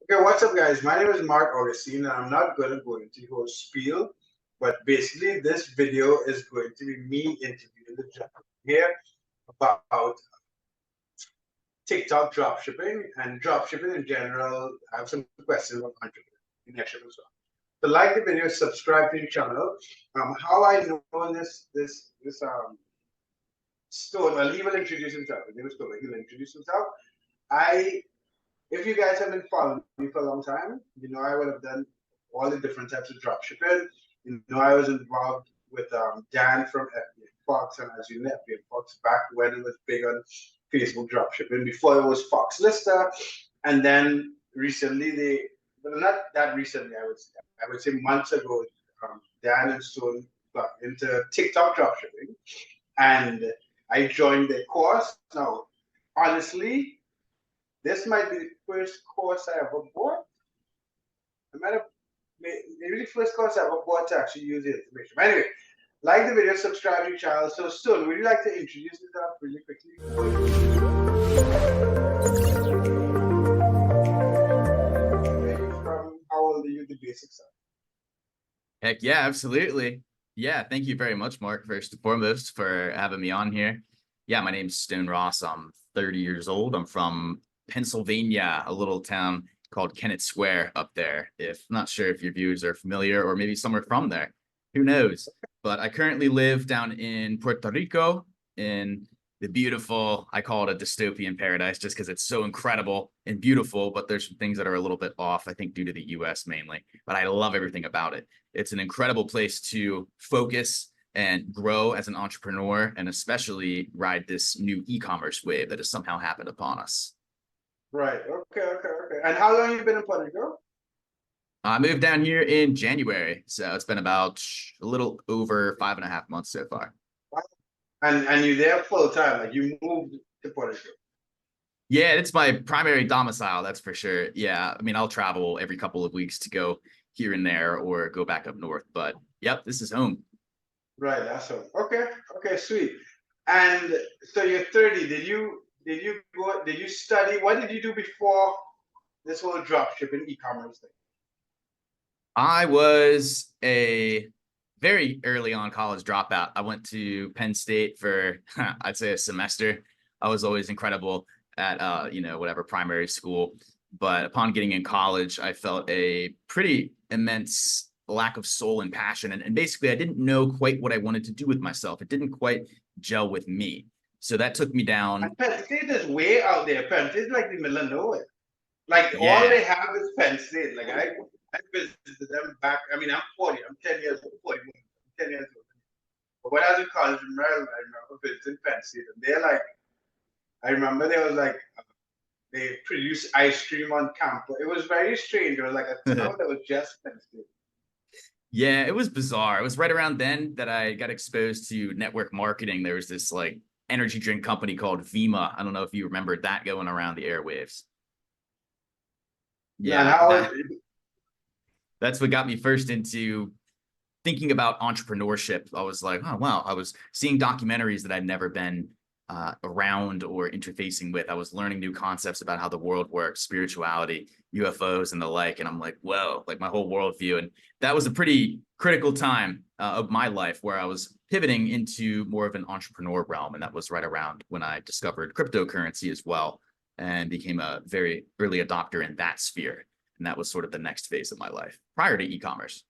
Okay, what's up, guys? My name is Mark Augustine, and I'm not going to go into the whole spiel, but basically, this video is going to be me interviewing the gentleman here about TikTok dropshipping and dropshipping in general. I have some questions about entrepreneurship as well. So, like the video, subscribe to the channel. How I know this Stone, well, he will introduce himself. His name is Stone. He will introduce himself. I If you guys have been following me for a long time, you know I would have done all the different types of dropshipping. You know I was involved with Dan from FBA Fox, and as you know, FBA Fox back when it was big on Facebook dropshipping, before it was Fox Lister, and then recently but not that recently, I would say months ago, Dan and Stone got into TikTok dropshipping, and I joined their course. Now, honestly, this might be the first course I ever bought. I might have maybe the first course I ever bought to actually use the information. But anyway, like the video, subscribe to the channel. So Stone, would you like to introduce yourself really quickly? Where are you from? How old are you? The basic stuff. Heck yeah, absolutely. Yeah, thank you very much, Mark, first and foremost, for having me on here. Yeah, my name's Stone Ross. I'm 30 years old. I'm from Pennsylvania, a little town called Kennett Square up there. If not sure if your viewers are familiar or maybe somewhere from there, who knows? But I currently live down in Puerto Rico in the beautiful, I call it a dystopian paradise just because it's so incredible and beautiful, but there's some things that are a little bit off, I think, due to the US mainly. But I love everything about it. It's an incredible place to focus and grow as an entrepreneur, and especially ride this new e-commerce wave that has somehow happened upon us. Right. Okay. And how long have you been in Puerto Rico? I moved down here in January, so it's been about a little over 5.5 months so far. And you're there full time, like you moved to Puerto Rico. Yeah, it's my primary domicile, that's for sure. Yeah, I mean, I'll travel every couple of weeks to go here and there or go back up north, but yep, this is home. Right, that's all. Okay, sweet. And so you're 30. Did you study? What did you do before this whole dropshipping e-commerce thing? I was a very early on college dropout. I went to Penn State for I'd say a semester. I was always incredible at whatever primary school, but upon getting in college, I felt a pretty immense lack of soul and passion, and basically I didn't know quite what I wanted to do with myself. It didn't quite gel with me, so that took me down. And Penn State is way out there. Penn State is like the middle of nowhere. Like Yeah. all they have is Penn State. Like I visited them back. I mean, I'm 40. I'm 10 years old. 41. I'm 10 years old. But when I was in college in Maryland, I remember visiting Penn State, and they're like, I remember there was like they produced ice cream on campus. It was very strange. It was like a town that was just Penn State. Yeah, it was bizarre. It was right around then that I got exposed to network marketing. There was this like energy drink company called Vima. I don't know if you remember that going around the airwaves. Yeah, that's what got me first into thinking about entrepreneurship. I was like, oh, wow. I was seeing documentaries that I'd never been around or interfacing with. I was learning new concepts about how the world works, spirituality, UFOs, and the like. And I'm like, whoa, like my whole worldview. And that was a pretty critical time of my life where I was pivoting into more of an entrepreneur realm. And that was right around when I discovered cryptocurrency as well and became a very early adopter in that sphere. And that was sort of the next phase of my life prior to e-commerce.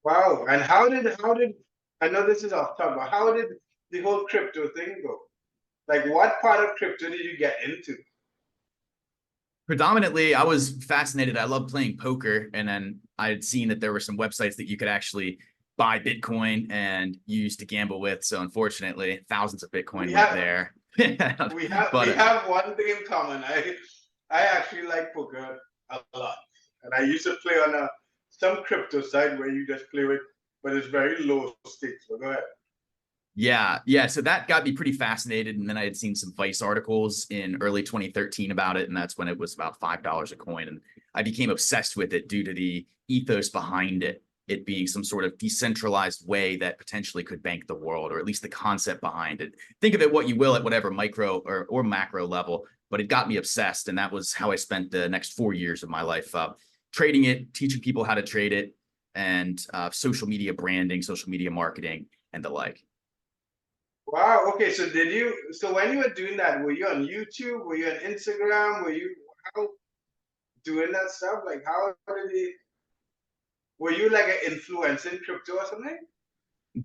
Wow. And how did I know this is off topic, but how did the whole crypto thing go? Like what part of crypto did you get into? Predominantly, I was fascinated. I love playing poker, and then I had seen that there were some websites that you could actually buy Bitcoin and use to gamble with. So unfortunately, thousands of Bitcoin went there. we have one thing in common. I actually like poker a lot, and I used to play on some crypto site where you just play with, but it's very low stakes. So go ahead. Yeah. So that got me pretty fascinated. And then I had seen some Vice articles in early 2013 about it. And that's when it was about $5 a coin. And I became obsessed with it due to the ethos behind it. It being some sort of decentralized way that potentially could bank the world, or at least the concept behind it. Think of it what you will at whatever micro or macro level, but it got me obsessed. And that was how I spent the next 4 years of my life, trading it, teaching people how to trade it, and social media branding, social media marketing, and the like. Wow. Okay. So so when you were doing that, were you on YouTube? Were you on Instagram? Were you how doing that stuff? Like how did you, were you like an influencer in crypto or something?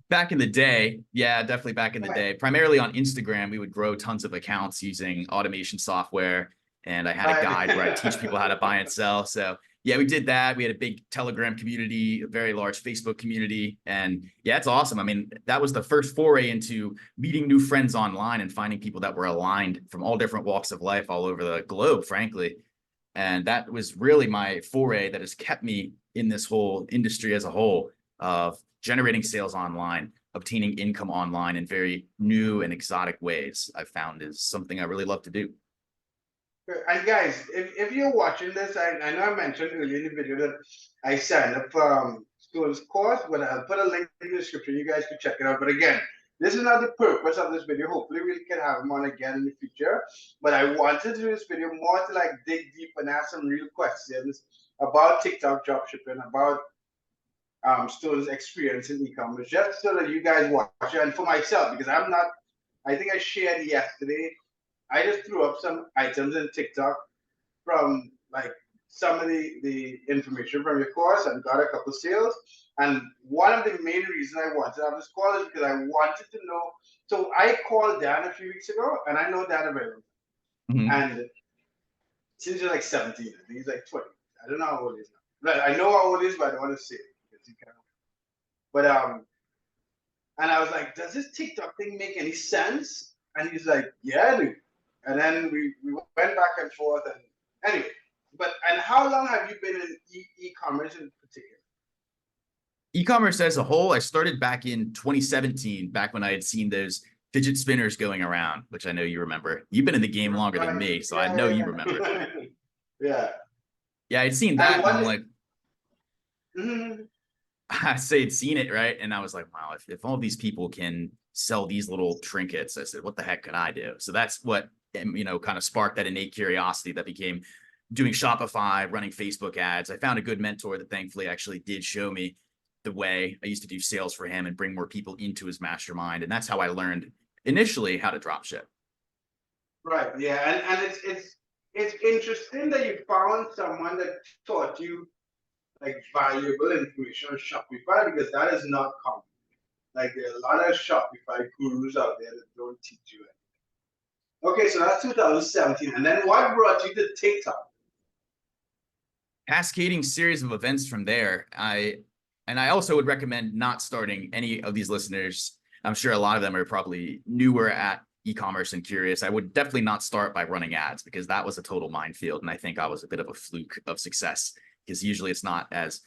Back in the day, yeah, definitely back in the Right. day, primarily on Instagram, we would grow tons of accounts using automation software. And I had a guide where I teach people how to buy and sell. So yeah, we did that. We had a big Telegram community, a very large Facebook community. And yeah, it's awesome. I mean, that was the first foray into meeting new friends online and finding people that were aligned from all different walks of life all over the globe, frankly. And that was really my foray that has kept me in this whole industry as a whole of generating sales online, obtaining income online in very new and exotic ways. I've found is something I really love to do. And guys, if you're watching this, I know I mentioned earlier in the video that I signed up for Stone's course, but I'll put a link in the description. You guys can check it out. But again, this is not the purpose of this video. Hopefully we can have him on again in the future. But I wanted to do this video more to like dig deep and ask some real questions about TikTok dropshipping, about Stone's experience in e-commerce, just so that you guys watch it. And for myself, because I'm not, I think I shared yesterday, I just threw up some items in TikTok from like some of the information from your course and got a couple sales. And one of the main reasons I wanted to have this call is because I wanted to know. So I called Dan a few weeks ago, and I know Dan very well. Mhm. And since you're like 17, I think he's like 20. I don't know how old he is now. Right, I know how old he is, but I don't want to say it because he kind of. But and I was like, does this TikTok thing make any sense? And he's like, yeah, dude. And then we went back and forth. And anyway, and how long have you been in e-commerce in particular? E-commerce as a whole, I started back in 2017, back when I had seen those fidget spinners going around, which I know you remember. You've been in the game longer than me, so I know you remember. Yeah. Yeah, I'd seen And that, and I'm what? like, Mhm. I say I'd seen it, right? And I was like, wow, if all these people can sell these little trinkets, I said, what the heck could I do? So that's what, kind of sparked that innate curiosity that became doing Shopify, running Facebook ads. I found a good mentor that thankfully actually did show me the way. I used to do sales for him and bring more people into his mastermind. And that's how I learned initially how to drop ship. Right. Yeah. And it's interesting that you found someone that taught you like valuable information on Shopify because that is not common. Like there are a lot of Shopify gurus out there that don't teach you it. Okay, so that's 2017. And then what brought you to TikTok? Cascading series of events from there. I also would recommend not starting any of these listeners. I'm sure a lot of them are probably newer at e-commerce and curious. I would definitely not start by running ads because that was a total minefield. And I think I was a bit of a fluke of success because usually it's not as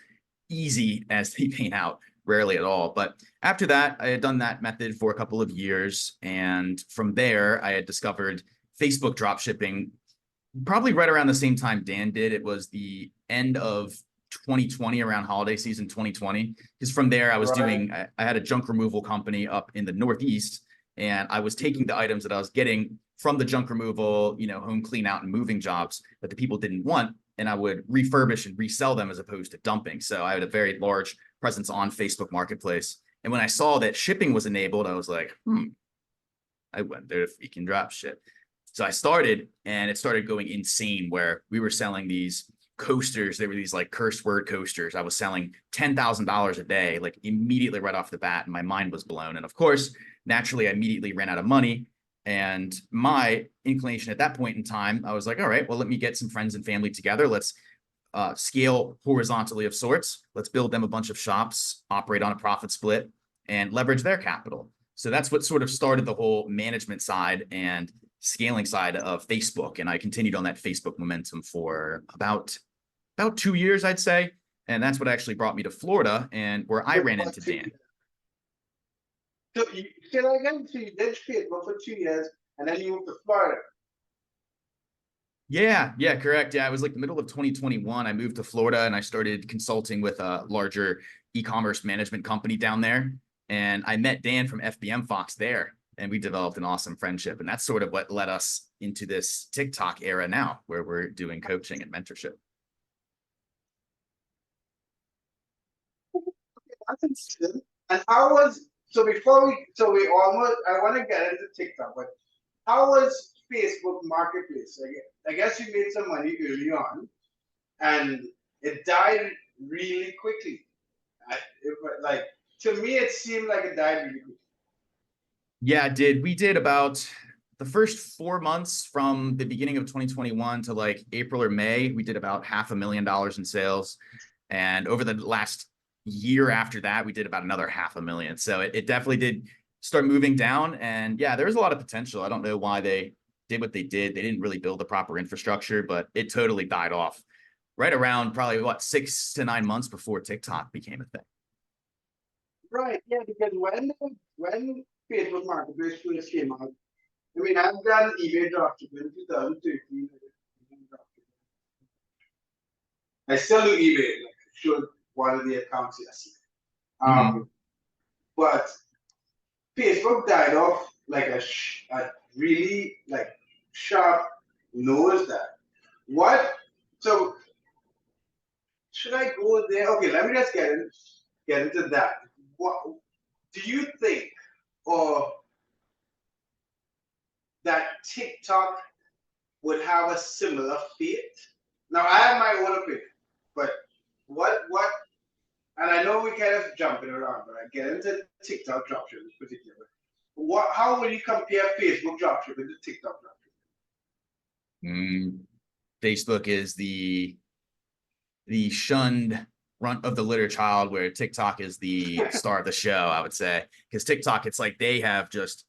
easy as they paint out, rarely at all. But after that, I had done that method for a couple of years. And from there, I had discovered Facebook dropshipping probably right around the same time Dan did. It was the end of 2020, around holiday season 2020. Because from there, I was Right. doing, I had a junk removal company up in the Northeast, and I was taking the items that I was getting from the junk removal, home clean out and moving jobs that the people didn't want, and I would refurbish and resell them as opposed to dumping. So I had a very large presence on Facebook Marketplace. And when I saw that shipping was enabled, I was like, I wonder if we can drop ship. So I started, and it started going insane where we were selling these coasters. They were these like curse word coasters. I was selling $10,000 a day, like immediately right off the bat, and my mind was blown. And of course, naturally, I immediately ran out of money. And my inclination at that point in time, I was like, all right, well, let me get some friends and family together. Let's scale horizontally of sorts. Let's build them a bunch of shops, operate on a profit split, and leverage their capital. So that's what sort of started the whole management side and scaling side of Facebook. And I continued on that Facebook momentum for about 2 years, I'd say. And that's what actually brought me to Florida, and where I ran into Dan. So you say that again? So you did Facebook for 2 years and then you moved to Florida. Yeah, correct. Yeah, it was like the middle of 2021. I moved to Florida and I started consulting with a larger e-commerce management company down there. And I met Dan from FBM Fox there, and we developed an awesome friendship. And that's sort of what led us into this TikTok era now where we're doing coaching and mentorship. That's interesting. And how was, so before we almost, I want to get into TikTok, but how was Facebook Marketplace? I guess you made some money early on and it died really quickly. Like, to me, it seemed like it died really quickly. Yeah, it did. We did about the first 4 months from the beginning of 2021 to like April or May, we did about $500,000 in sales. And over the last year after that, we did about another $500,000. So it definitely did start moving down. And yeah, there was a lot of potential. I don't know why they did what they did. They didn't really build the proper infrastructure, but it totally died off right around probably what, 6 to 9 months before TikTok became a thing. Right, yeah, because when Facebook Marketplace first came out, I mean, I've done eBay dropshipping in 2013. I still do eBay, like I showed one of the accounts yesterday. But Facebook died off like a really like sharp nose that. What? So should I go there? Okay, let me just get into that. What do you think, or that TikTok would have a similar fate? Now I have my own opinion, but what? And I know we kind of jumping around, but I get into TikTok dropshipping in particular. How would you compare Facebook dropshipping to TikTok dropshipping? Facebook is the shunned runt of the litter child, where TikTok is the star of the show, I would say. Because TikTok, it's like they have just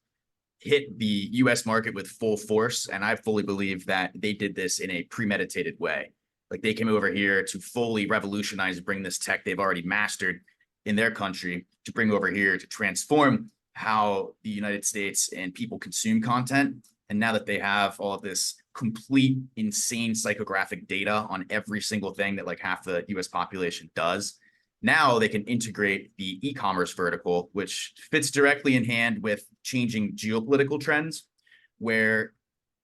hit the US market with full force. And I fully believe that they did this in a premeditated way. Like they came over here to fully revolutionize and bring this tech they've already mastered in their country to bring over here to transform how the United States and people consume content. And now that they have all of this complete insane psychographic data on every single thing that like half the US population does, now they can integrate the e-commerce vertical, which fits directly in hand with changing geopolitical trends, where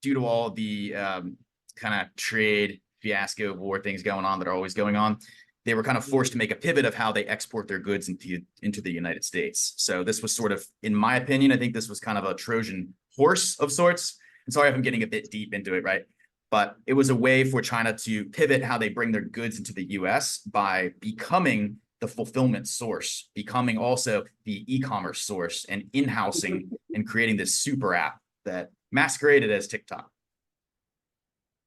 due to all the kind of trade fiasco war things going on that are always going on, they were kind of forced to make a pivot of how they export their goods into the United States. So this was sort of, in my opinion, I think this was kind of a Trojan horse of sorts. And sorry if I'm getting a bit deep into it, right? But it was a way for China to pivot how they bring their goods into the US by becoming the fulfillment source, becoming also the e-commerce source, and in-housing and creating this super app that masqueraded as TikTok.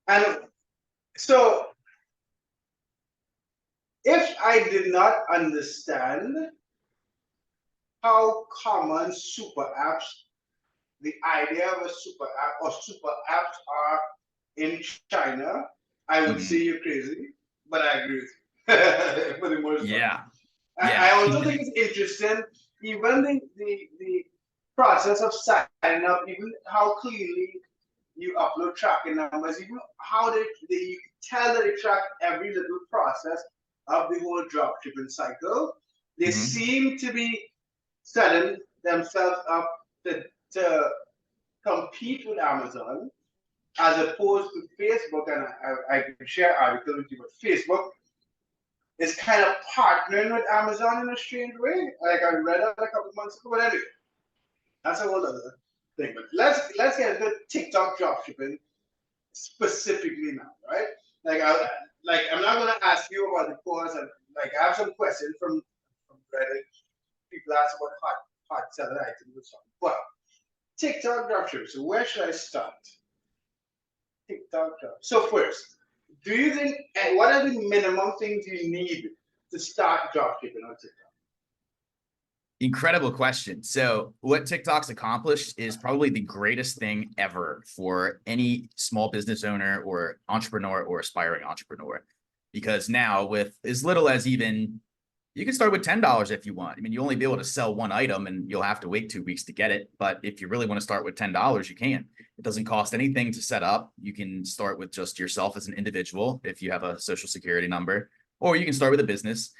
And so if I did not understand how common super apps, the idea of a super app or super apps are in China, I would say you're crazy, but I agree with you for the most part. Yeah. I also think it's interesting, even the process of signing up, even how cleanly you upload tracking numbers, even how they you tell that they track every little process of the whole dropshipping cycle. They seem to be setting themselves up to compete with Amazon, as opposed to Facebook. And I can share articles with you, but Facebook is kind of partnering with Amazon in a strange way. Like I read that a couple months ago, but anyway, that's a whole other thing. But let's get into TikTok dropshipping specifically now, right? Like I'm not gonna ask you about the course, and like I have some questions from Reddit. People ask about hot selling items and stuff. But TikTok dropshipping. So where should I start? TikTok drop. So first, do you think what are the minimum things you need to start dropshipping on TikTok? Incredible question. So what TikTok's accomplished is probably the greatest thing ever for any small business owner or entrepreneur or aspiring entrepreneur. Because now with as little as even, you can start with $10 if you want. I mean, you'll only be able to sell one item and you'll have to wait 2 weeks to get it. But if you really want to start with $10, you can. It doesn't cost anything to set up. You can start with just yourself as an individual if you have a social security number, or you can start with a business.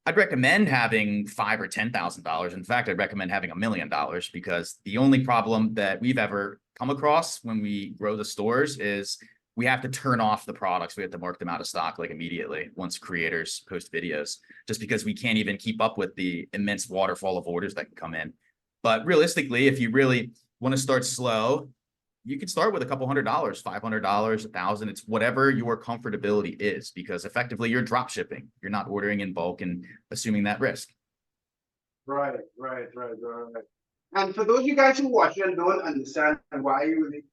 I'd recommend having $5,000 or $10,000. In fact, I'd recommend having $1 million, because the only problem that we've ever come across when we grow the stores is we have to turn off the products. We have to mark them out of stock like immediately once creators post videos, just because we can't even keep up with the immense waterfall of orders that can come in. But realistically, if you really want to start slow, you can start with a couple $100, $500, $1,000. It's whatever your comfortability is, because effectively you're drop shipping. You're not ordering in bulk and assuming that risk. Right. And for those of you guys who watch and don't understand why you need,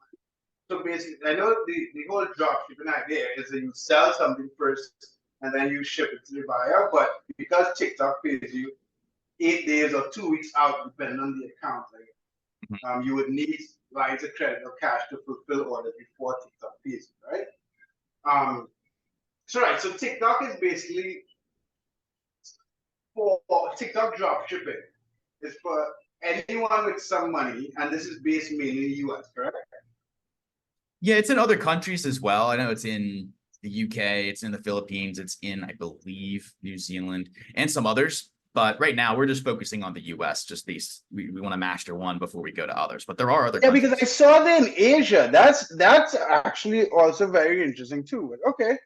so basically, I know the whole drop shipping idea is that you sell something first and then you ship it to the buyer. But because TikTok pays you 8 days or 2 weeks out, depending on the account, like, you would need lines of credit or cash to fulfill orders before TikTok pays you, right? So TikTok is basically for TikTok drop shipping. It's for anyone with some money, and this is based mainly in the US, correct? Yeah, it's in other countries as well. I know it's in the UK, it's in the Philippines, it's in, I believe, New Zealand, and some others. But right now, we're just focusing on the US. Just these, we want to master one before we go to others. But there are other countries. Because I saw that in Asia. That's actually also very interesting too. But okay,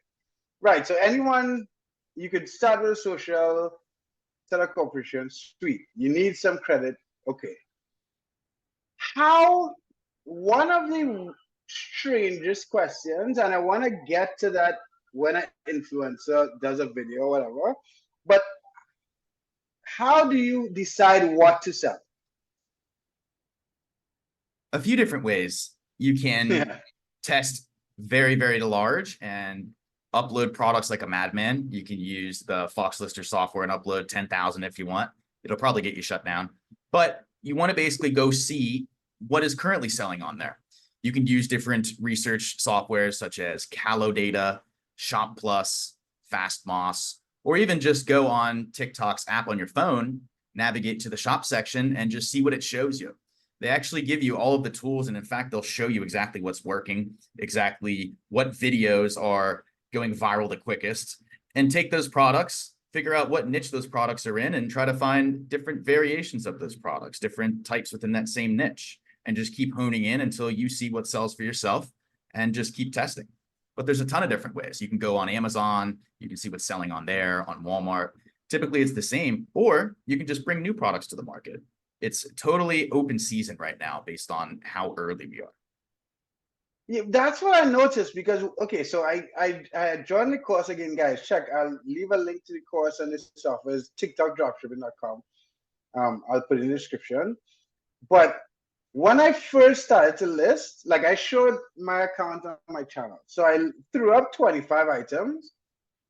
right. So anyone, you could start with a social, set a corporation. Sweet. You need some credit. Okay. How, one of the strangest questions, and I want to get to that when an influencer does a video or whatever, but how do you decide what to sell? A few different ways. You can test very, very large and upload products like a madman. You can use the Fox Lister software and upload 10,000 if you want. It'll probably get you shut down. But you want to basically go see what is currently selling on there. You can use different research softwares such as Calodata, Shop Plus, FastMoss, or even just go on TikTok's app on your phone, navigate to the shop section, and just see what it shows you. They actually give you all of the tools, and in fact, they'll show you exactly what's working, exactly what videos are going viral the quickest, and take those products, figure out what niche those products are in, and try to find different variations of those products, different types within that same niche, and just keep honing in until you see what sells for yourself and just keep testing. But there's a ton of different ways. You can go on Amazon, you can see what's selling on there, on Walmart. Typically it's the same, or you can just bring new products to the market. It's totally open season right now based on how early we are. Yeah, that's what I noticed because, okay, so I joined the course again, guys. Check, I'll leave a link to the course on this software, is tiktokdropshipping.com. I'll put it in the description. But when I first started to list, like I showed my account on my channel. So I threw up 25 items.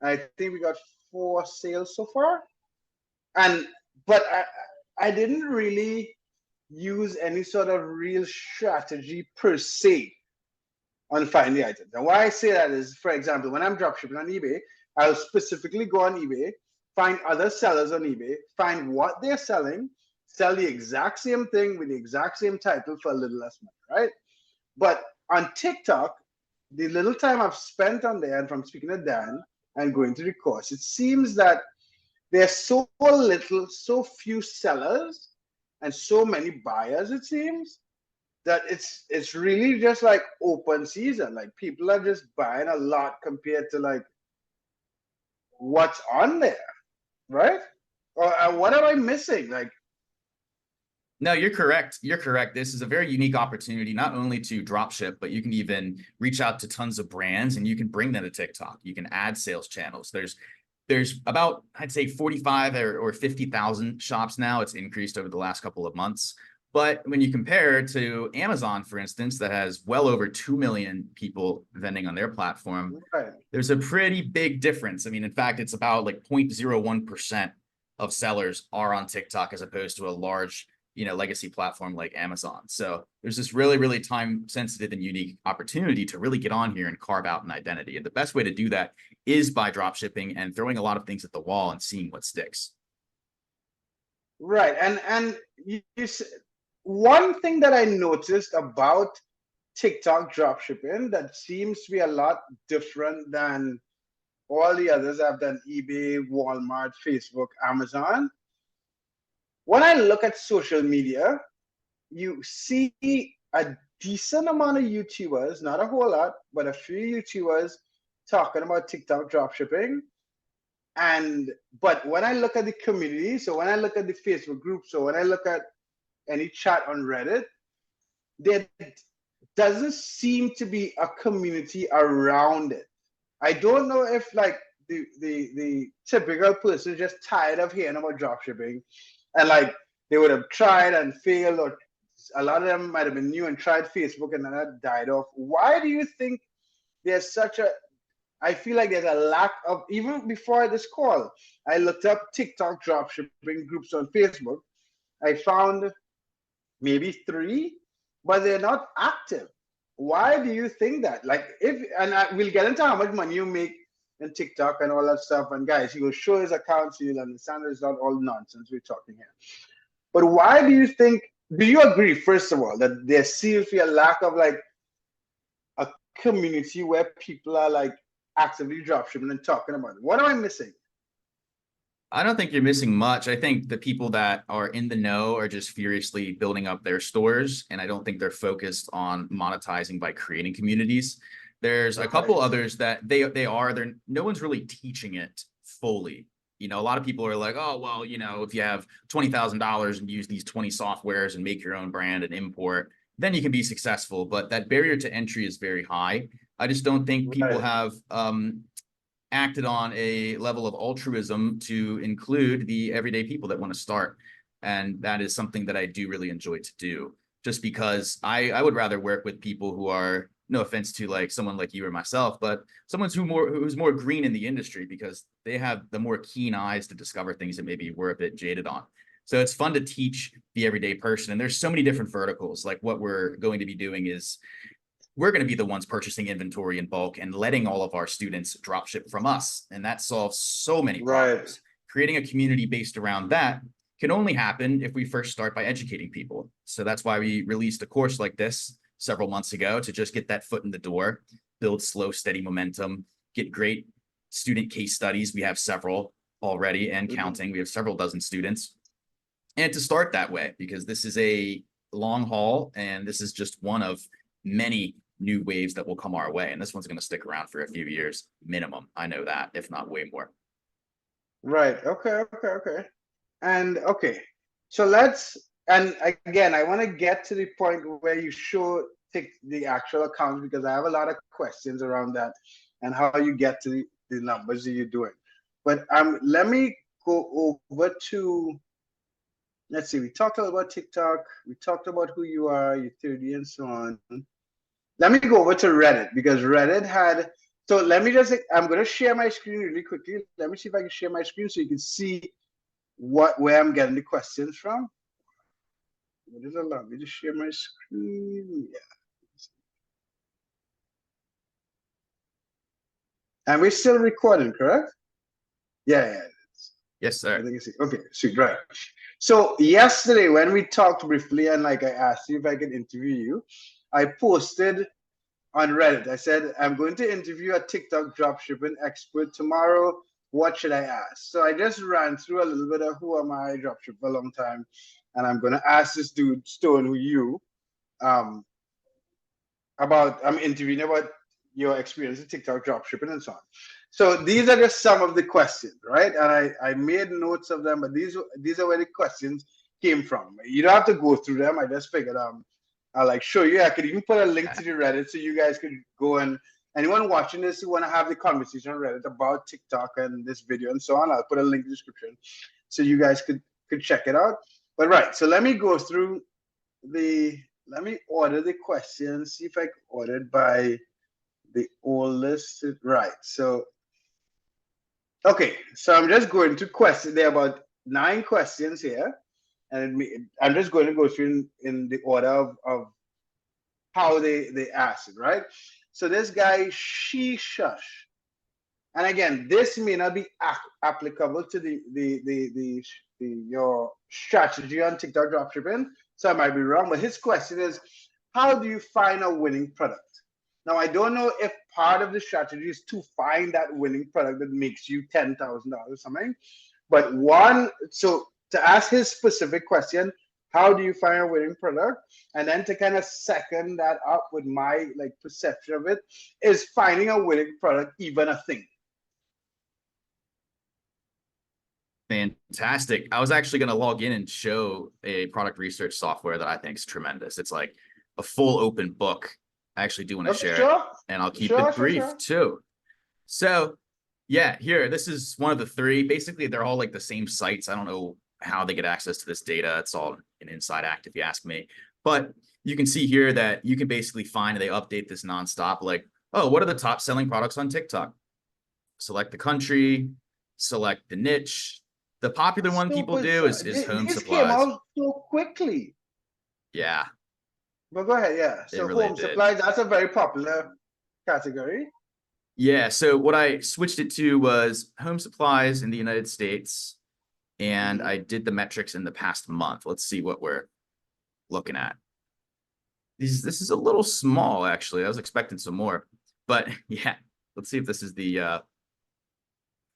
I think we got 4 sales so far. But I didn't really use any sort of real strategy per se on finding the items. And why I say that is, for example, when I'm dropshipping on eBay, I'll specifically go on eBay, find other sellers on eBay, find what they're selling, sell the exact same thing with the exact same title for a little less money, right? But on TikTok, the little time I've spent on there, and from speaking to Dan and going to the course, it seems that there's so little, so few sellers and so many buyers, it seems, that it's really just like open season. Like people are just buying a lot compared to like what's on there, right? Or what am I missing? Like, no, you're correct. You're correct. This is a very unique opportunity, not only to drop ship, but you can even reach out to tons of brands and you can bring them to TikTok. You can add sales channels. There's about, I'd say 45 or 50,000 shops now. It's increased over the last couple of months. But when you compare to Amazon, for instance, that has well over 2 million people vending on their platform, right, there's a pretty big difference. I mean, in fact, it's about like 0.01% of sellers are on TikTok as opposed to a large, legacy platform like Amazon. So there's this really, really time sensitive and unique opportunity to really get on here and carve out an identity. And the best way to do that is by drop shipping and throwing a lot of things at the wall and seeing what sticks. Right. And one thing that I noticed about TikTok dropshipping that seems to be a lot different than all the others I've done, eBay, Walmart, Facebook, Amazon. When I look at social media, you see a decent amount of YouTubers, not a whole lot, but a few YouTubers talking about TikTok dropshipping. But when I look at the community, so when I look at the Facebook group, so when I look at any chat on Reddit, there doesn't seem to be a community around it. I don't know if like the typical person is just tired of hearing about dropshipping, and like they would have tried and failed, or a lot of them might have been new and tried Facebook and then that died off. Why do you think there's such a, I feel like there's a lack of, even before this call, I looked up TikTok dropshipping groups on Facebook. I found maybe 3, but they're not active. Why do you think that? Like, we'll get into how much money you make in TikTok and all that stuff. And guys, he will show his account so you'll understand it's not all nonsense we're talking here. But why do you think, do you agree, first of all, that there seems to be a lack of like a community where people are like actively dropshipping and talking about it? What am I missing? I don't think you're missing much. I think the people that are in the know are just furiously building up their stores, and I don't think they're focused on monetizing by creating communities. There's a couple others that they're no one's really teaching it fully. You know, a lot of people are like, oh, well, you know, if you have $20,000 and use these 20 softwares and make your own brand and import, then you can be successful. But that barrier to entry is very high. I just don't think people have acted on a level of altruism to include the everyday people that want to start. And that is something that I do really enjoy to do, just because I would rather work with people who are, no offense to like someone like you or myself, but someone who's more green in the industry, because they have the more keen eyes to discover things that maybe we're a bit jaded on. So it's fun to teach the everyday person. And there's so many different verticals. Like what we're going to be doing is we're going to be the ones purchasing inventory in bulk and letting all of our students drop ship from us. And that solves so many problems. Creating a community based around that can only happen if we first start by educating people. So that's why we released a course like this several months ago, to just get that foot in the door, build slow, steady momentum, get great student case studies. We have several already and counting. We have several dozen students. And to start that way, because this is a long haul and this is just one of many new waves that will come our way. And this one's going to stick around for a few years minimum. I know that, if not way more. Right. Okay. And okay. So and again, I want to get to the point where you show the actual accounts, because I have a lot of questions around that and how you get to the numbers that you're doing. But let me go over to, let's see, we talked about TikTok, we talked about who you are, your 30 and so on. Let me go over to Reddit, because Reddit had, so let me just, I'm going to share my screen really quickly. Let me see if I can share my screen so you can see where I'm getting the questions from. What does allow me to share my screen? Yeah. And we're still recording, correct? Yeah. Yes, sir. I think it's okay, sweet, right. So yesterday when we talked briefly and like I asked you if I could interview you, I posted on Reddit. I said, I'm going to interview a TikTok dropshipping expert tomorrow. What should I ask? So I just ran through a little bit of who am I, dropship for a long time. And I'm going to ask this dude, Stone, who you, I'm interviewing about your experience in TikTok dropshipping and so on. So these are just some of the questions, right? And I made notes of them, but these are where the questions came from. You don't have to go through them. I just figured I'll like show you. I could even put a link to the Reddit so you guys could go, and anyone watching this who want to have the conversation on Reddit about TikTok and this video and so on, I'll put a link in the description so you guys could check it out. But right, so let me go through let me order the questions, see if I can order it by the oldest. Right, so okay, so I'm just going to question. There are about 9 questions here, and I'm just going to go through in the order of how they ask it, right? So this guy, Shush, and again, this may not be applicable to your strategy on TikTok dropshipping, so I might be wrong. But his question is, how do you find a winning product? Now, I don't know if part of the strategy is to find that winning product that makes you $10,000 something. But so to ask his specific question, how do you find a winning product? And then to kind of second that up with my like perception of it, is finding a winning product even a thing? Fantastic. I was actually going to log in and show a product research software that I think is tremendous. It's like a full open book. I actually do want to share it, and I'll keep it brief too. So yeah, here, this is one of the three. Basically, they're all like the same sites. I don't know how they get access to this data. It's all an inside act if you ask me. But you can see here that you can basically find, and they update this nonstop, like, oh, what are the top selling products on TikTok? Select the country, select the niche. The popular one people do is home supplies. Came out so quickly. Yeah. But go ahead, yeah. So home supplies, that's a very popular category. Yeah, so what I switched it to was home supplies in the United States, and I did the metrics in the past month. Let's see what we're looking at. This is a little small, actually. I was expecting some more, but yeah, let's see if this is the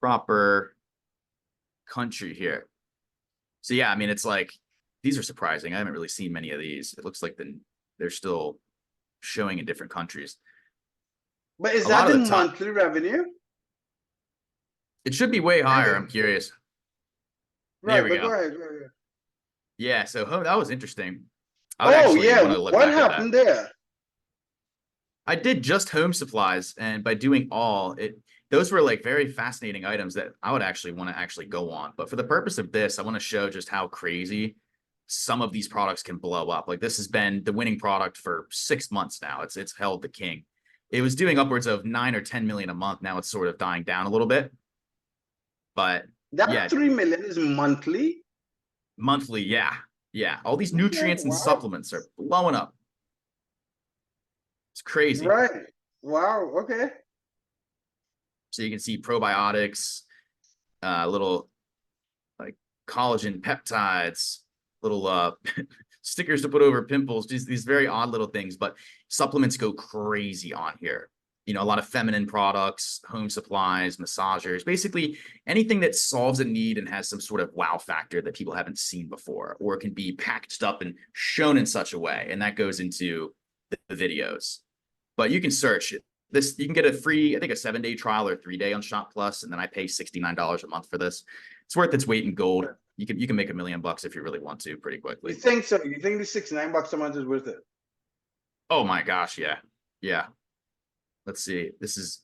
proper country here. So yeah, I mean, it's like, these are surprising. I haven't really seen many of these. It looks like they're still showing in different countries. But is that the monthly revenue? It should be way higher. I'm curious. Right, there we go. Go ahead. Yeah, so that was interesting. Oh yeah, what happened there? I did just home supplies, and by doing all, those were like very fascinating items that I would actually want to actually go on. But for the purpose of this, I want to show just how crazy some of these products can blow up. Like this has been the winning product for 6 months now. It's held the king. It was doing upwards of 9 or 10 million a month. Now it's sort of dying down a little bit. But that 3 million is monthly? Monthly, yeah. Yeah. All these nutrients and supplements are blowing up. It's crazy. Right. Wow. Okay. So you can see probiotics, little like collagen peptides, little stickers to put over pimples, just these very odd little things, but supplements go crazy on here. You know, a lot of feminine products, home supplies, massagers, basically anything that solves a need and has some sort of wow factor that people haven't seen before, or can be packaged up and shown in such a way. And that goes into the videos. But you can search it. You can get a free, I think a 7-day trial or 3-day on Shop Plus, and then I pay $69 a month for this. It's worth its weight in gold. You can make $1 million if you really want to pretty quickly. You think so? You think the $69 a month is worth it? Oh my gosh, yeah. Yeah. Let's see.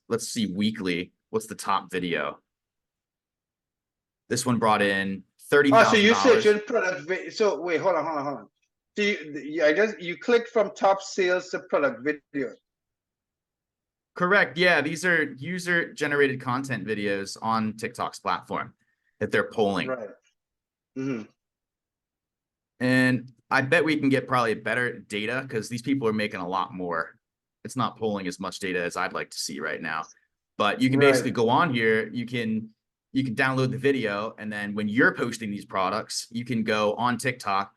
Let's see weekly. What's the top video? This one brought in $30,000. Oh, so you searching product. So wait, hold on. So you clicked from top sales to product videos. Correct. Yeah, these are user-generated content videos on TikTok's platform that they're polling. Right. Mm-hmm. And I bet we can get probably better data because these people are making a lot more. It's not pulling as much data as I'd like to see right now. But you can basically go on here. You can download the video, and then when you're posting these products, you can go on TikTok,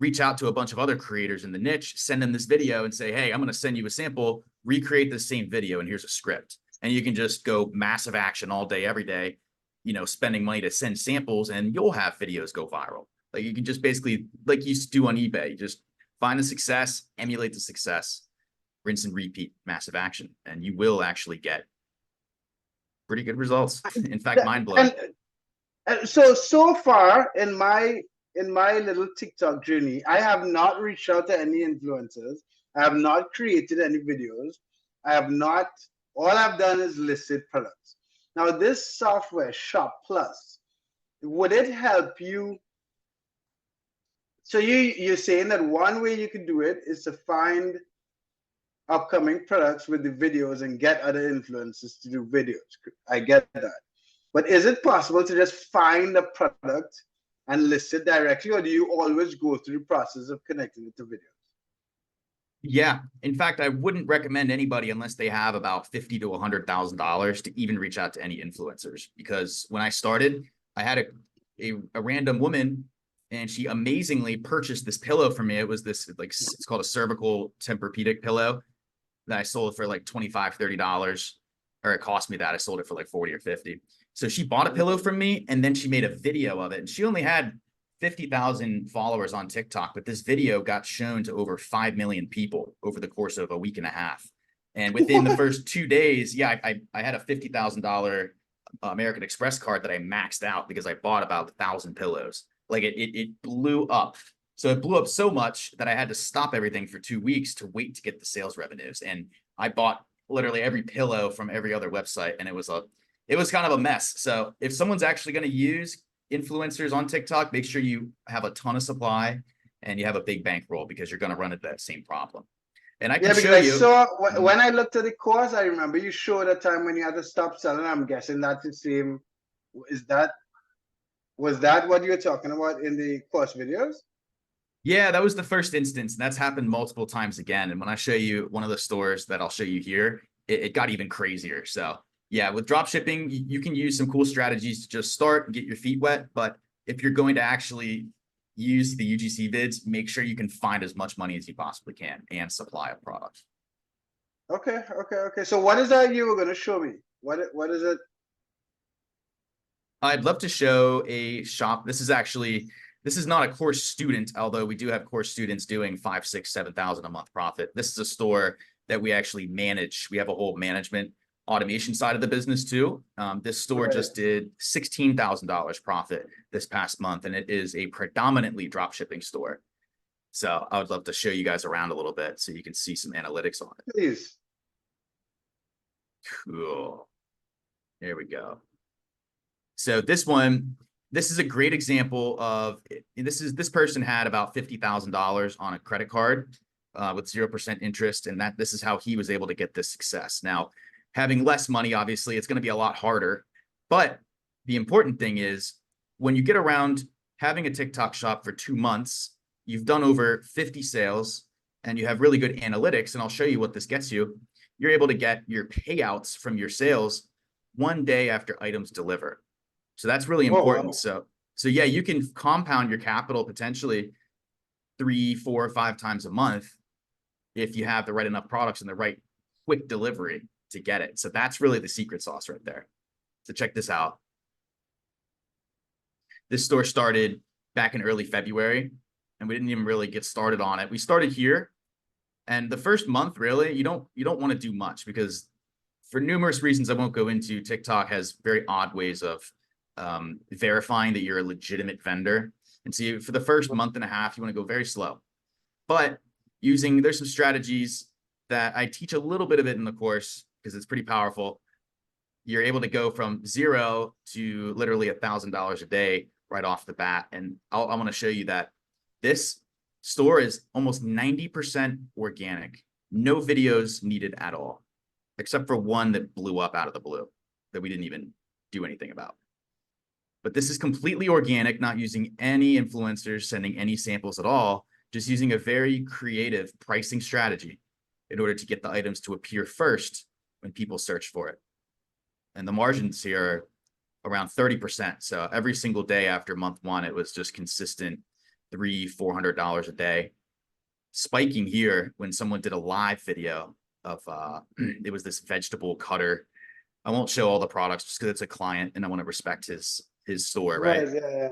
reach out to a bunch of other creators in the niche, send them this video and say, hey, I'm going to send you a sample, recreate the same video, and here's a script. And you can just go massive action all day, every day, you know, spending money to send samples, and you'll have videos go viral. Like you can just basically, like you do on eBay, you just find the success, emulate the success, rinse and repeat, massive action, and you will actually get pretty good results. In fact, mind blowing. And so far in my little TikTok journey, I have not reached out to any influencers. I have not created any videos. All I've done is listed products. Now this software, Shop Plus, would it help you? So you're saying that one way you can do it is to find upcoming products with the videos and get other influencers to do videos. I get that. But is it possible to just find a product and list it directly, or do you always go through the process of connecting it to videos? Yeah. In fact, I wouldn't recommend anybody unless they have about $50,000 to $100,000 to even reach out to any influencers. Because when I started, I had a random woman, and she amazingly purchased this pillow for me. It was this, like, it's called a cervical Tempur-Pedic pillow. that I sold for like $25, $30, or it cost me that. I sold it for like 40 or 50. So she bought a pillow from me and then she made a video of it. And she only had 50,000 followers on TikTok, but this video got shown to over 5 million people over the course of a week and a half. And within the first 2 days, yeah, I had a $50,000 American Express card that I maxed out because I bought about 1,000 pillows. Like it blew up. So it blew up so much that I had to stop everything for 2 weeks to wait to get the sales revenues. And I bought literally every pillow from every other website, and it was kind of a mess. So if someone's actually going to use influencers on TikTok, make sure you have a ton of supply and you have a big bankroll, because you're going to run into that same problem. And I can show you. I saw when I looked at the course, I remember you showed a time when you had to stop selling. I'm guessing that's the same. Was that what you were talking about in the course videos? Yeah, that was the first instance. And that's happened multiple times again. And when I show you one of the stores that I'll show you here, it got even crazier. So yeah, with drop shipping, you can use some cool strategies to just start and get your feet wet. But if you're going to actually use the UGC vids, make sure you can find as much money as you possibly can and supply of products. Okay. So what is that you were going to show me? What is it? I'd love to show a shop. This is not a course student, although we do have course students doing 5, 6, 7,000 a month profit. This is a store that we actually manage. We have a whole management automation side of the business too. This store just did $16,000 profit this past month, and it is a predominantly drop shipping store. So I would love to show you guys around a little bit so you can see some analytics on it. Please. Cool. There we go. So this is a great example of this person had about $50,000 on a credit card with 0% interest, and this is how he was able to get this success. Now, having less money, obviously, it's going to be a lot harder. But the important thing is when you get around having a TikTok shop for 2 months, you've done over 50 sales and you have really good analytics. And I'll show you what this gets you. You're able to get your payouts from your sales 1 day after items deliver. So that's really important. Wow. So yeah, you can compound your capital potentially 3, 4, 5 times a month if you have the right enough products and the right quick delivery to get it. So that's really the secret sauce right there. So check this out. This store started back in early February, and we didn't even really get started on it. We started here, and the first month, really, you don't want to do much, because for numerous reasons I won't go into, TikTok has very odd ways of verifying that you're a legitimate vendor. And so for the first month and a half, you want to go very slow. But there's some strategies that I teach a little bit of it in the course, because it's pretty powerful. You're able to go from 0 to literally $1,000 a day right off the bat. And I want to show you that this store is almost 90% organic. No videos needed at all, except for one that blew up out of the blue that we didn't even do anything about. But this is completely organic, not using any influencers, sending any samples at all, just using a very creative pricing strategy in order to get the items to appear first when people search for it. And the margins here are around 30%. So every single day after month 1, it was just consistent $300, $400 a day. Spiking here when someone did a live video of, it was this vegetable cutter. I won't show all the products just because it's a client and I want to respect his store, right? Yeah.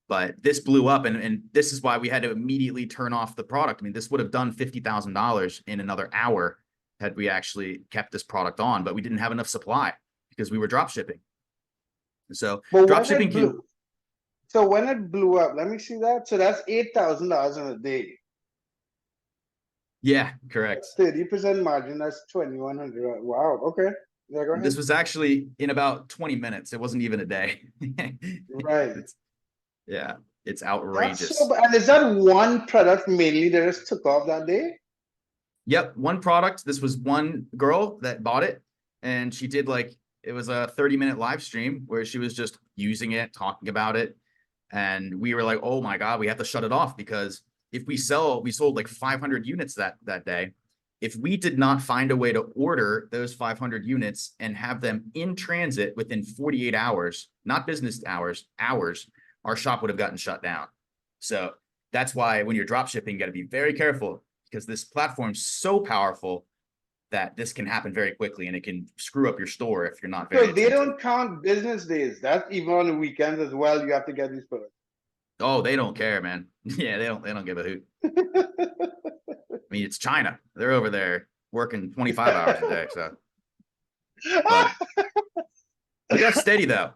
But this blew up, and this is why we had to immediately turn off the product. I mean, this would have done $50,000 in another hour had we actually kept this product on, but we didn't have enough supply because we were drop shipping. So drop shipping. So when it blew up, let me see that. So that's $8,000 in a day. Yeah, correct. 30% margin. That's 2,100. Wow. Okay. Yeah, go ahead. This was actually in about 20 minutes. It wasn't even a day. Right. Yeah, it's outrageous. And is that one product mainly that just took off that day? Yep, one product. This was one girl that bought it, and she did it was a 30-minute live stream where she was just using it, talking about it. And we were like, oh my God, we have to shut it off, because if we sold like 500 units that day. If we did not find a way to order those 500 units and have them in transit within 48 hours, not business hours, our shop would have gotten shut down. So that's why when you're drop shipping, you got to be very careful, because this platform's so powerful that this can happen very quickly and it can screw up your store if you're not So very they attentive. don't count business days. That's even on the weekends as well. You have to get these products. Oh, they don't care, man. Yeah, they don't give a hoot. I mean, it's China. They're over there working 25 hours a day. So, but look how steady though.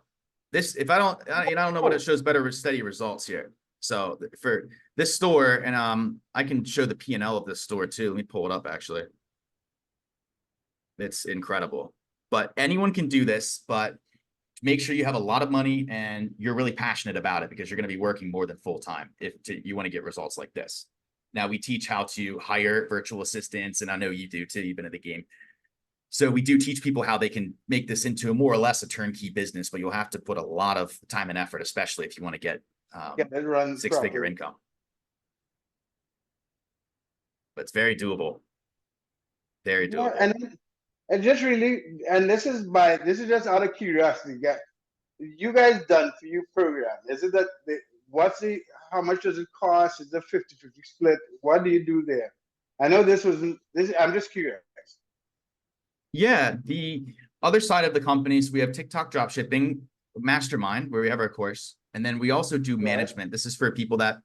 This, if I don't, I don't know what it shows better with steady results here. So for this store, and I can show the P&L of this store too. Let me pull it up actually. It's incredible. But anyone can do this, but make sure you have a lot of money and you're really passionate about it, because you're going to be working more than full time if you want to get results like this. Now we teach how to hire virtual assistants, and I know you do too. You've been in the game. So we do teach people how they can make this into a more or less a turnkey business, but you'll have to put a lot of time and effort, especially if you want to get it runs six-figure properly. income. But it's very doable. Very doable. And it just really, and this is just out of curiosity. You guys done for you program? Is it that how much does it cost? Is it 50-50 split? What do you do there? I know I'm just curious. Yeah, the other side of the companies, we have TikTok Dropshipping Mastermind, where we have our course. And then we also do management. This is for people that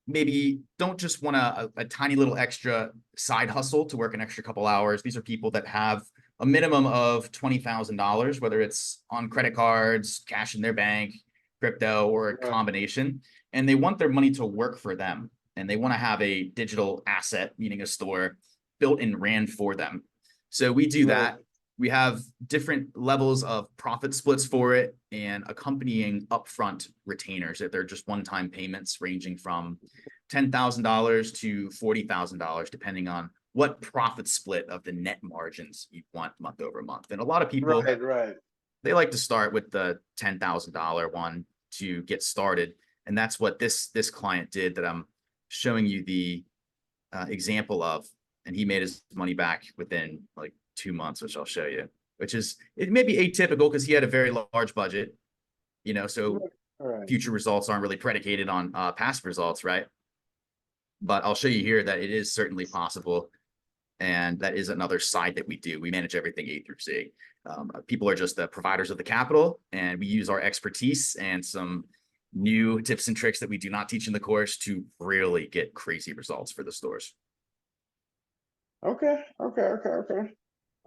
maybe don't just want a tiny little extra side hustle to work an extra couple hours. These are people that have a minimum of $20,000, whether it's on credit cards, cash in their bank, crypto, or a combination. And they want their money to work for them. And they want to have a digital asset, meaning a store, built and ran for them. So we do that. We have different levels of profit splits for it and accompanying upfront retainers. That they're just one-time payments ranging from $10,000 to $40,000, depending on what profit split of the net margins you want month over month. And a lot of people, they like to start with the $10,000 one to get started. And that's what this client did that I'm showing you the example of. And he made his money back within like 2 months, which I'll show you, which is, it may be atypical because he had a very large budget, so future results aren't really predicated on past results, right? But I'll show you here that it is certainly possible. And that is another side that we do. We manage everything A through Z. People are just the providers of the capital, and we use our expertise and some new tips and tricks that we do not teach in the course to really get crazy results for the stores. Okay. All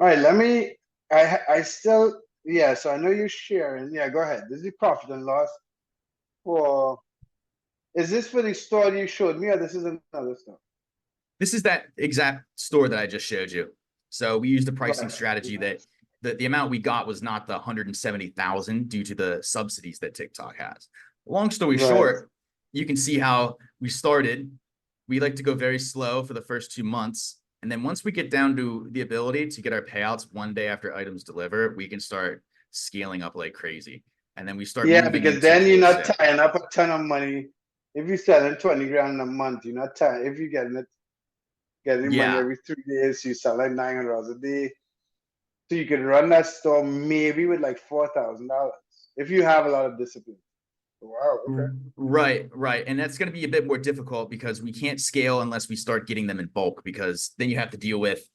right, I still, so I know you're sharing. Yeah, go ahead. This is the profit and loss is this for the store you showed me, or this is another store? This is that exact store that I just showed you. So we used a pricing strategy that the amount we got was not the 170,000 due to the subsidies that TikTok has. Long story short, you can see how we started. We like to go very slow for the first 2 months. And then once we get down to the ability to get our payouts one day after items deliver, we can start scaling up like crazy. And then we start because then you're not tying up a ton of money. If you're selling 20 grand a month, you're not tying. If you're getting money every 3 days, you sell like $900 a day. So you can run that store maybe with like $4,000 if you have a lot of discipline. Wow. Okay. Right. And that's going to be a bit more difficult because we can't scale unless we start getting them in bulk, because then you have to deal with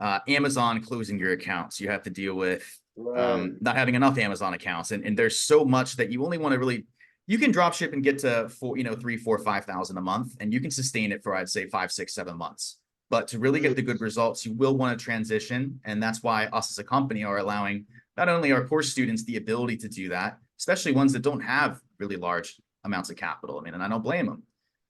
Amazon closing your accounts. You have to deal with not having enough Amazon accounts. And there's so much that you only want to really, you can drop ship and get to 3, 4, 5,000 a month, and you can sustain it for, I'd say 5, 6, 7 months. But to really get the good results, you will want to transition. And that's why us as a company are allowing not only our course students the ability to do that, especially ones that don't have really large amounts of capital. I mean, and I don't blame them.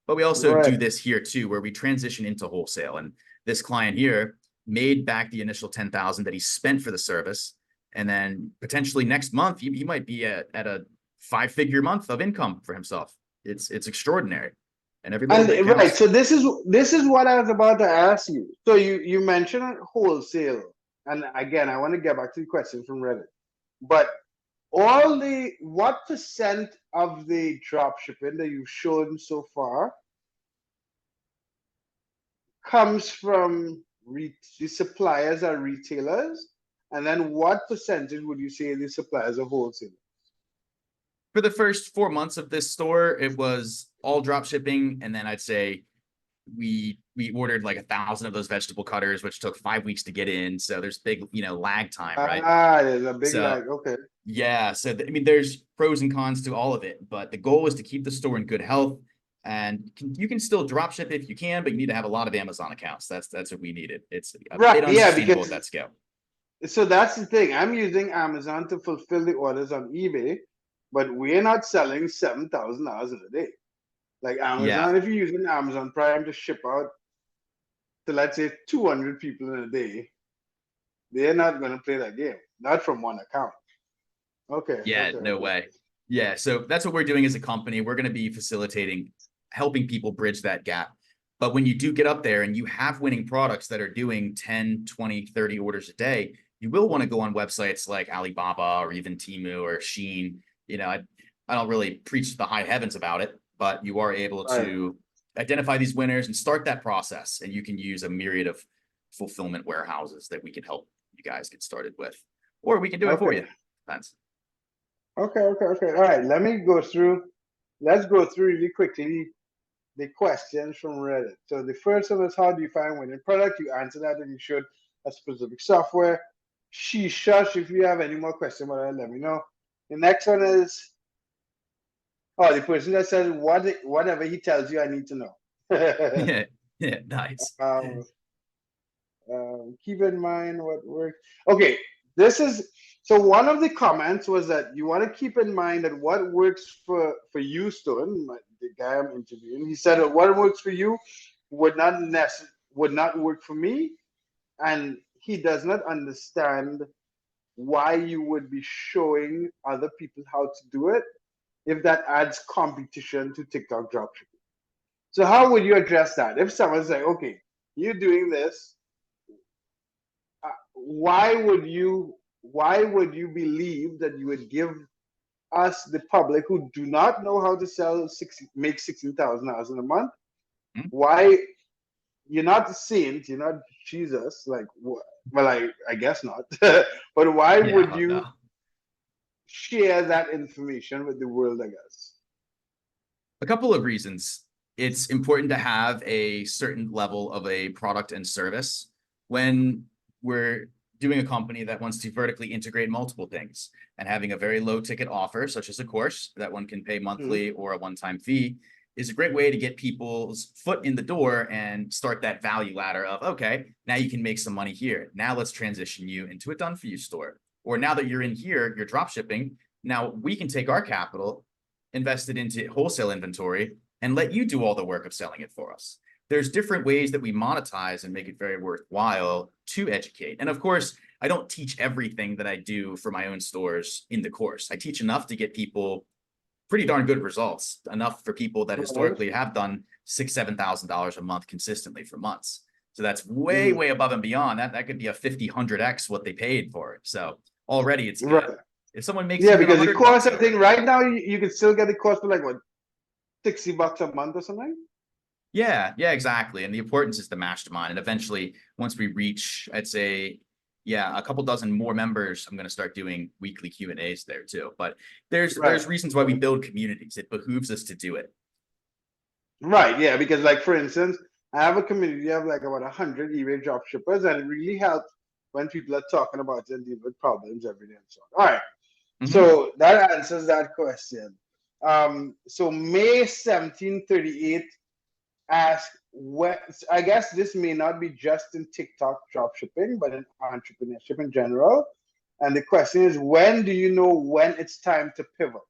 But we also do this here too, where we transition into wholesale. And this client here made back the initial 10,000 that he spent for the service. And then potentially next month, he might be at a 5-figure month of income for himself. It's extraordinary. And every little bit counts. So this is what I was about to ask you. So you mentioned wholesale. And again, I want to get back to the question from Reddit. But what percent of the drop shipping that you've shown so far comes from the suppliers or retailers? And then what percentage would you say the suppliers are wholesalers? For the first 4 months of this store, it was all drop shipping. And then I'd say we ordered like 1,000 of those vegetable cutters, which took 5 weeks to get in. So there's big, lag time, right? There's a big So lag. Okay. yeah, so I mean, there's pros and cons to all of it, but the goal is to keep the store in good health. And you can still drop ship if you can, but you need to have a lot of Amazon accounts. That's what we needed. It's a bit Right. Yeah, unsustainable at because that scale. so that's the thing. I'm using Amazon to fulfill the orders on eBay, but we're not selling $7,000 in a day. Like Yeah, Amazon, if you're using Amazon Prime to ship out to, let's say, 200 people in a day, they're not going to play that game. Not from one account. Okay. yeah, Okay. no Okay. way. Yeah, so that's what we're doing as a company. We're going to be facilitating, helping people bridge that gap. But when you do get up there and you have winning products that are doing 10, 20, 30 orders a day, you will want to go on websites like Alibaba or even Temu or Shein. I don't really preach the high heavens about it, but you are able Right. to identify these winners and start that process. And you can use a myriad of fulfillment warehouses that we can help you guys get started with, or we can do it for Okay. you. Depends. Okay. Okay. Okay. All right. Let's go through really quickly the questions from Reddit. So the first one is, how do you find winning product? You answer that and you showed a specific software. Shush, if you have any more questions about it, let me know. The next one is, oh, the person that says, whatever he tells you, I need to know. Yeah, yeah, nice. um, Keep in mind what works. Okay, this is so one of the comments was that you want to keep in mind that what works for you, Stone, the guy I'm interviewing. He said that what works for you would not work for me, and he does not understand why you would be showing other people how to do it if that adds competition to TikTok dropshipping. So how would you address that? If someone's like, okay, you're doing this, why would you believe that you would give us, the public who do not know how to make $16,000 in a month? Hmm? Why? You're not the saint, you're not Jesus, like, well, I guess not. But why would Yeah, no. you share that information with the world, I guess? A couple of reasons. It's important to have a certain level of a product and service when we're doing a company that wants to vertically integrate multiple things, and having a very low ticket offer, such as a course that one can pay Mhm. monthly or a one-time fee, is a great way to get people's foot in the door and start that value ladder of, okay, now you can make some money here. Now let's transition you into a done for you store. Or now that you're in here, you're drop shipping. Now we can take our capital, invest it into wholesale inventory, and let you do all the work of selling it for us. There's different ways that we monetize and make it very worthwhile to educate. And of course, I don't teach everything that I do for my own stores in the course. I teach enough to get people pretty darn good results, enough for people that Right. historically have done $6,000-7,000 a month consistently for months. So that's way, Mhm. way above and beyond that. That could be a 50-100x what they paid for it. So already it's good. Right. If someone makes Yeah, even because the $100 course, an I think order, right now you can still get the course for like what, $60 a month or something. yeah, yeah, exactly. And the importance is the mastermind. And eventually, once we reach, I'd say, yeah, a couple dozen more members, I'm going to start doing weekly Q&As there too. But Right. there's reasons why we build communities. It behooves us to do it. Right, yeah, because like for instance, I have a community of like about 100 eBay drop shippers, and it really helps when people are talking about it and dealing with problems every day and so on. All right, Mhm. so that answers that question. So May 1738 asked, what, I guess this may not be just in TikTok drop shipping, but in entrepreneurship in general. And the question is, when do you know when it's time to pivot?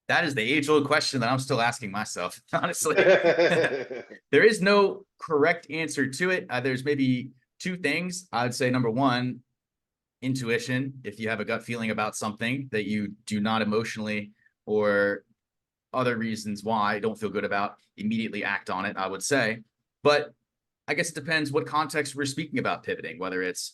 That is the age-old question that I'm still asking myself, honestly. There is no correct answer to it. There's maybe two things. I'd say number one, intuition. If you have a gut feeling about something that you do not emotionally or other reasons why don't feel good about, immediately act on it, I would say. But I guess it depends what context we're speaking about pivoting, whether it's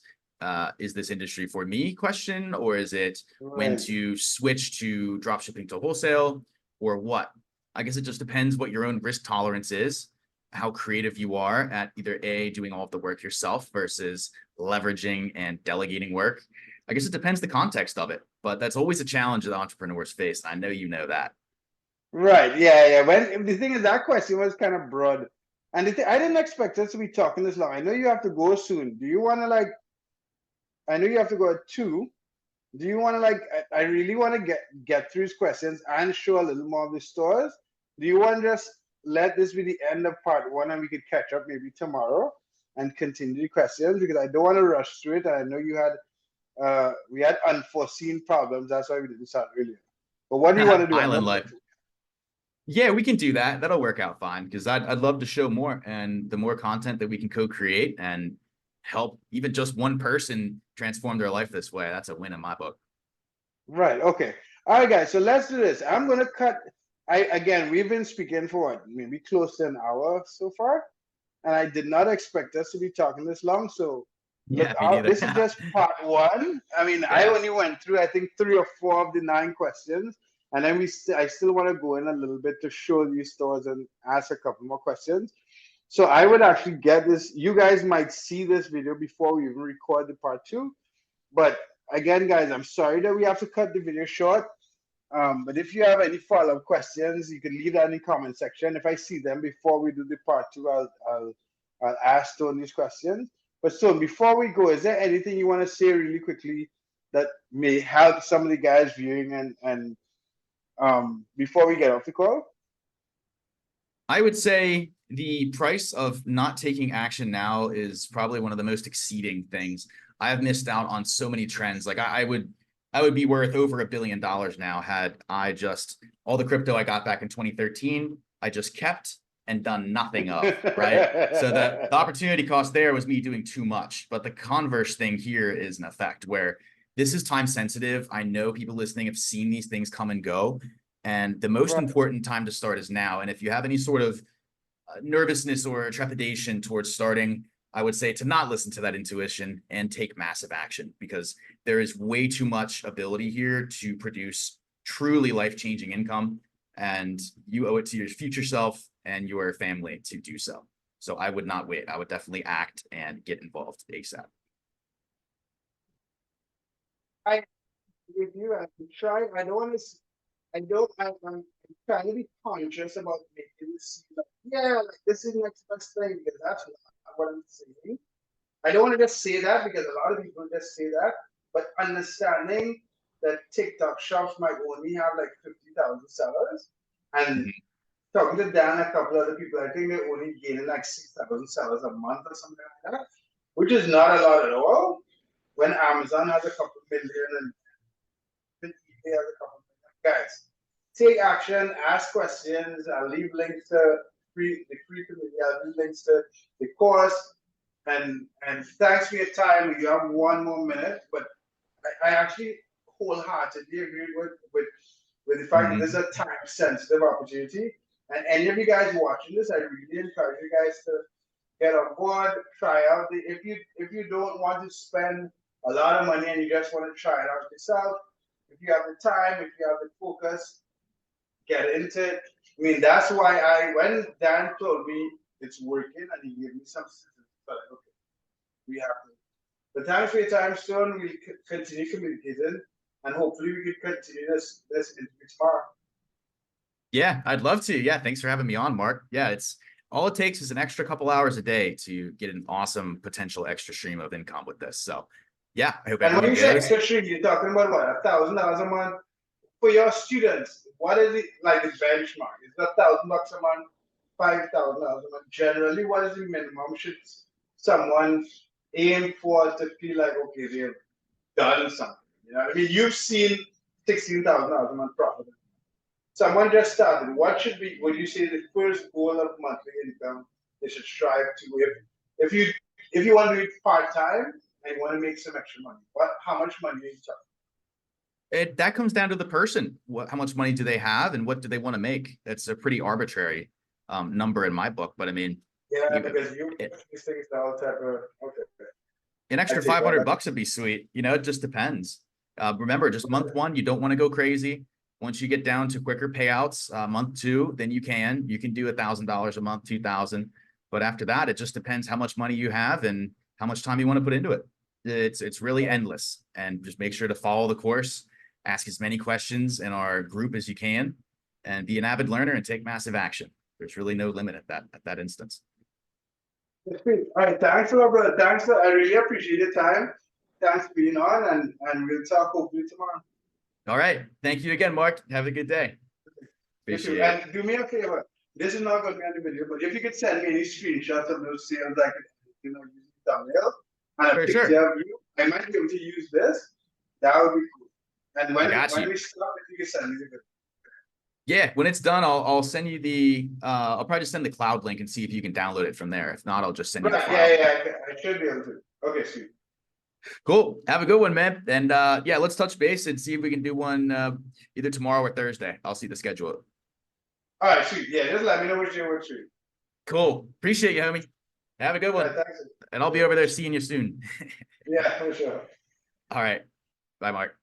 is this industry for me question, or is it when Right. to switch to drop shipping to wholesale, or what? I guess it just depends what your own risk tolerance is, how creative you are at either A, doing all of the work yourself versus leveraging and delegating work. I guess it depends the context of it, but that's always a challenge that entrepreneurs face. I know you know that. Right. Yeah. Yeah. When the thing is, that question was kind of broad, and I didn't expect us to be talking this long. I know you have to go soon. Do you want to like? I know you have to go at 2. Do you want to like? I really want to get through his questions and show a little more of the stores. Do you want to just let this be the end of part 1, and we could catch up maybe tomorrow and continue the questions, because I don't want to rush through it. And I know you had we had unforeseen problems. That's why we didn't start earlier. But what do you want to do? I'm Island gonna life. Yeah, we can do that. That'll work out fine because I'd love to show more, and the more content that we can co-create and help even just one person transform their life this way, that's a win in my book. Right. Okay. All right, guys. So let's do this. I'm gonna cut. Again, we've been speaking for what, maybe close to an hour so far, and I did not expect us to be talking this long. So look Yeah, me out. neither. This is just part 1. I mean, I Yeah. only went through, I think, 3 or 4 of the 9 questions, and then I still want to go in a little bit to show these stores and ask a couple more questions. So I would actually get this. You guys might see this video before we even record the part 2. But again, guys, I'm sorry that we have to cut the video short. But if you have any follow-up questions, you can leave that in the comment section. If I see them before we do the part 2, I'll ask Stone these questions. But Stone, before we go, is there anything you want to say really quickly that may help some of the guys viewing, and before we get off the call? I would say the price of not taking action now is probably one of the most exceeding things. I have missed out on so many trends. Like I would be worth over $1 billion now had I just all the crypto I got back in 2013, I just kept and done nothing of, right? So the opportunity cost there was me doing too much. But the converse thing here is an effect where this is time sensitive. I know people listening have seen these things come and go. And the most Right. important time to start is now. And if you have any sort of nervousness or trepidation towards starting, I would say to not listen to that intuition and take massive action, because there is way too much ability here to produce truly life-changing income. And you owe it to your future self and your family to do so. So I would not wait. I would definitely act and get involved ASAP. I with you, I try. I don't want to. I don't. I'm trying to be conscious about making this seem like, yeah, like this is the next best thing, because that's not what I'm saying. I don't want to just say that, because a lot of people just say that, but understanding that TikTok shops might only have like 50,000 sellers, and Mhm. talking to Dan and a couple other people, I think they're only gaining like 6,000 sellers a month or something like that, which is not a lot at all. When Amazon has a couple million and eBay has a couple million, guys, take action, ask questions. I'll leave links to the free community. I'll leave links to the course. And thanks for your time. You have 1 more minute, but I actually wholeheartedly agree with the fact that this is Mhm. a time sensitive opportunity. And any of you guys watching this, I really encourage you guys to get on board, try out the if you don't want to spend a lot of money and you just want to try it out yourself, if you have the time, if you have the focus, get into it. I mean, that's why when Dan told me it's working and he gave me some statistics, I like, okay, we have to. But thanks for your time, Stone. We'll continue communicating, and hopefully we can continue this interview tomorrow. Yeah, I'd love to. Yeah, thanks for having me on, Mark. Yeah, it's all it takes is an extra couple hours a day to get an awesome potential extra stream of income with this. So yeah, I hope And when everyone you say goes. extra stream, you're talking about what, $1,000 a month for your students? What is it like the benchmark? Is that $1,000 a month, $5,000 a month? Generally, what is the minimum should someone aim for to feel like, okay, they've done something? You know what I mean? You've seen $16,000 a month profit. Someone just started. What should be? Would you say the first goal of monthly income they should strive to? If you if you want to do it part time and you want to make some extra money, how much money are you talking? That comes down to the person. How much money do they have and what do they want to make? That's a pretty arbitrary number in my book. But I mean, Yeah, you, because you these things all type of okay. an I extra take that. 500 bucks would be sweet. You know, it just depends. Remember, just month 1, you don't want to go crazy. Once you get down to quicker payouts, month 2, then you can do $1,000 a month, 2,000. But after that, it just depends how much money you have and how much time you want to put into it. It's really endless, and just make sure to follow the course, ask as many questions in our group as you can, and be an avid learner and take massive action. There's really no limit at that instance. That's great. All right, thanks a lot, brother. I really appreciate your time. Thanks for being on, and we'll talk hopefully tomorrow. All right. Thank you again, Mark. Have a good day. Appreciate it. And do me a favor. This is not going to be on the video, but if you could send me any screenshots of those sales, I could, use the thumbnail and a For picture sure. of you, I might be able to use this. That would be cool. And when you. we stop, if you can send me the video. Yeah, when it's done, I'll send you the I'll probably just send the cloud link and see if you can download it from there. If not, I'll just send you the file. Yeah, I should be able to. Okay, sweet. Cool. Have a good one, man. And yeah, let's touch base and see if we can do one either tomorrow or Thursday. I'll see the schedule. All right, sweet. Yeah, just let me know which day works for you. Cool. Appreciate you, homie. Have a good one. Right, thanks. And I'll be over there seeing you soon. Yeah, for sure. All right. Bye, Mark.